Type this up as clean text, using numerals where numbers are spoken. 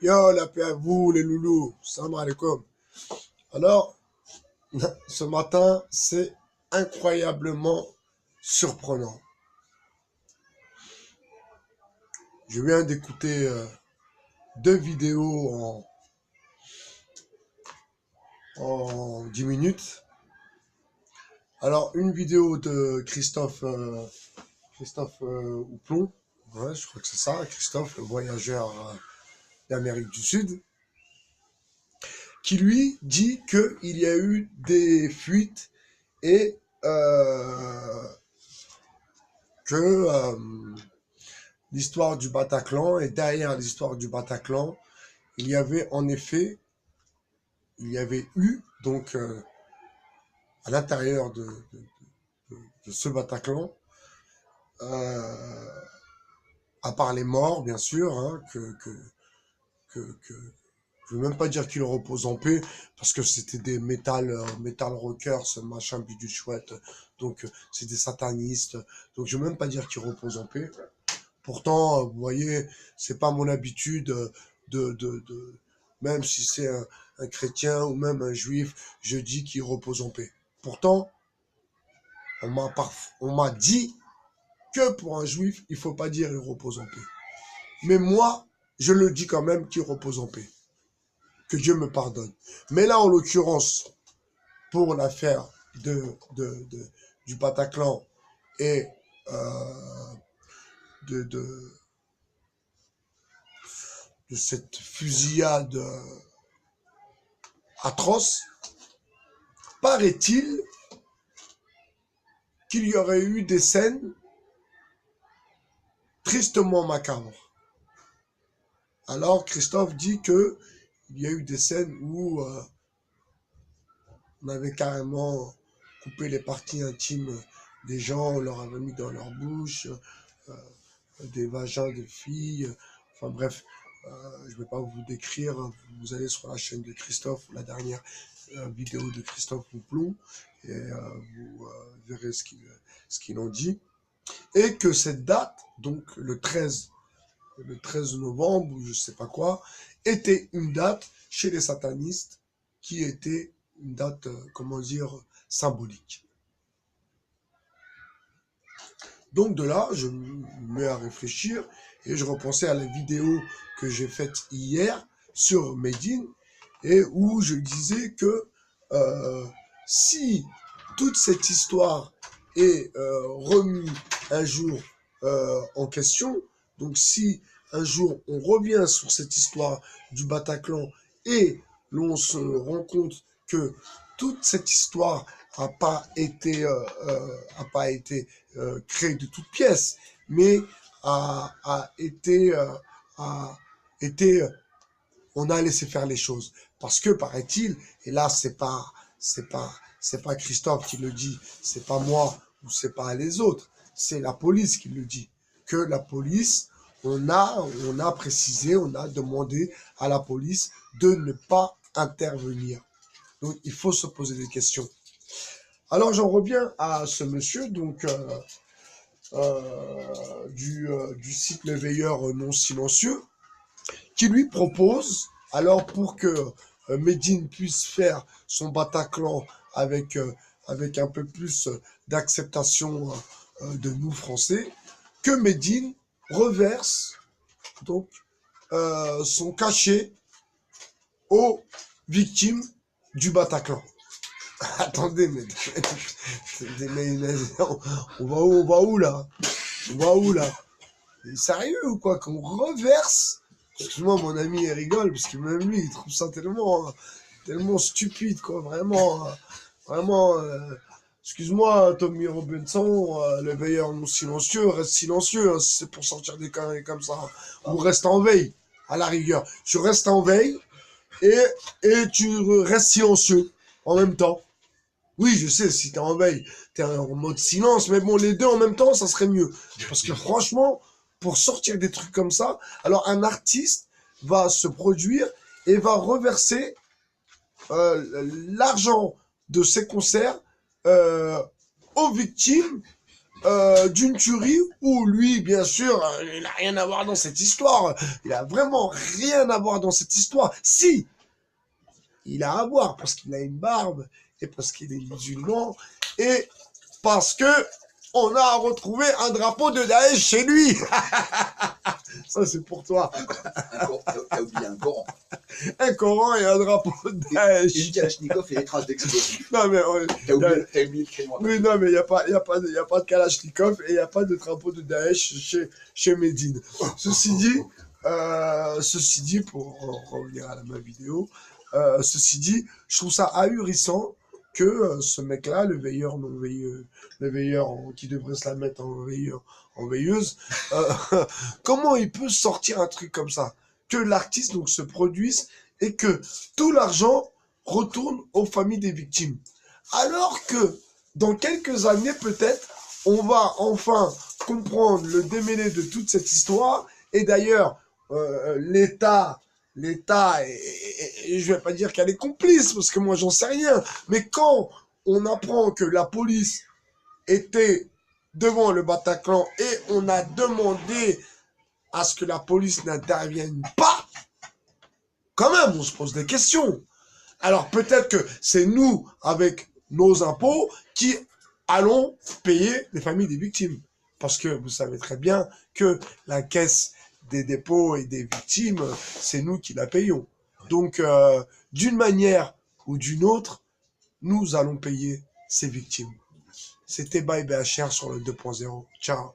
Yo, la paix à vous, les loulous. Salam alaikum. Alors, ce matin, c'est incroyablement surprenant. Je viens d'écouter deux vidéos en 10 minutes. Alors, une vidéo de Christophe Houplon. Ouais, je crois que c'est ça, Christophe, le voyageur d'Amérique du Sud, qui lui dit qu'il y a eu des fuites et que l'histoire du Bataclan, et derrière l'histoire du Bataclan, il y avait en effet, il y avait eu, donc à l'intérieur de ce Bataclan, à part les morts, bien sûr, hein, que je veux même pas dire qu'il repose en paix, parce que c'était des metal rockers, ce machin bidule chouette, donc c'est des satanistes, donc je veux même pas dire qu'il repose en paix. Pourtant, vous voyez, c'est pas mon habitude de même si c'est un chrétien ou même un juif, je dis qu'il repose en paix. Pourtant, on m'a dit que pour un juif, il faut pas dire il repose en paix. Mais moi, je le dis quand même qu'il repose en paix. Que Dieu me pardonne. Mais là, en l'occurrence, pour l'affaire du Bataclan et de, de, de cette fusillade atroce, paraît-il qu'il y aurait eu des scènes tristement macabres. Alors Christophe dit que il y a eu des scènes où on avait carrément coupé les parties intimes des gens, on leur avait mis dans leur bouche des vagins de filles, enfin bref, je ne vais pas vous décrire, vous allez sur la chaîne de Christophe, la dernière vidéo de Christophe Houplon, et vous verrez ce qu'il en dit. Et que cette date, donc le 13 novembre, ou je sais pas quoi, était une date chez les satanistes qui était une date, comment dire, symbolique. Donc de là, je me mets à réfléchir et je repensais à la vidéo que j'ai faite hier sur Medine et où je disais que si toute cette histoire est remise un jour en question, donc si un jour on revient sur cette histoire du Bataclan et l'on se rend compte que toute cette histoire n'a pas été créée de toutes pièces, mais a été on a laissé faire les choses parce que paraît-il, et là c'est pas Christophe qui le dit, c'est pas moi ou c'est pas les autres, c'est la police qui le dit, que la police, on a précisé, on a demandé à la police de ne pas intervenir. Donc il faut se poser des questions. Alors j'en reviens à ce monsieur donc du site Les Veilleurs non silencieux, qui lui propose, alors pour que Medine puisse faire son Bataclan avec un peu plus d'acceptation de nous Français, que Medine reverse donc son cachet aux victimes du Bataclan. Attendez, mais on va où là? On va où là? Sérieux ou quoi? Qu'on reverse? Excuse-moi, mon ami, il rigole, parce que même lui, il trouve ça tellement stupide, quoi, vraiment, vraiment, excuse-moi, Tommy Robinson, le veilleur non silencieux, reste silencieux, hein, si c'est pour sortir des conneries comme ça, ou reste en veille, à la rigueur. Tu restes en veille, et tu restes silencieux, en même temps. Oui, je sais, si t'es en veille, t'es en mode silence, mais bon, les deux en même temps, ça serait mieux. Parce que franchement, pour sortir des trucs comme ça, alors un artiste va se produire et va reverser l'argent de ses concerts aux victimes d'une tuerie où lui, bien sûr, il n'a rien à voir dans cette histoire. Il a vraiment rien à voir dans cette histoire. Si, il a à voir parce qu'il a une barbe et parce qu'il est musulman et parce que on a retrouvé un drapeau de Daesh chez lui. Ça, c'est pour toi. T'as oublié un Coran. Un Coran et un drapeau de Daesh. Une Kalachnikov et des traces d'explosifs. Non, mais... T'as oublié le crime. Oui, non, mais il n'y a pas de Kalachnikov et il n'y a pas de drapeau de Daesh chez Medine. Ceci dit, pour revenir à ma vidéo, ceci dit, je trouve ça ahurissant que ce mec-là, le veilleur non veilleux, le veilleur qui devrait se la mettre en veilleuse, comment il peut sortir un truc comme ça? Que l'artiste donc se produise et que tout l'argent retourne aux familles des victimes. Alors que dans quelques années, peut-être, on va enfin comprendre le démêlé de toute cette histoire. Et d'ailleurs, l'État, et je vais pas dire qu'elle est complice, parce que moi, j'en sais rien. Mais quand on apprend que la police était devant le Bataclan et on a demandé à ce que la police n'intervienne pas, quand même, on se pose des questions. Alors peut-être que c'est nous, avec nos impôts, qui allons payer les familles des victimes. Parce que vous savez très bien que la caisse des dépôts et des victimes, c'est nous qui la payons. Donc, d'une manière ou d'une autre, nous allons payer ces victimes. C'était Bye BHR sur le 2.0. Ciao.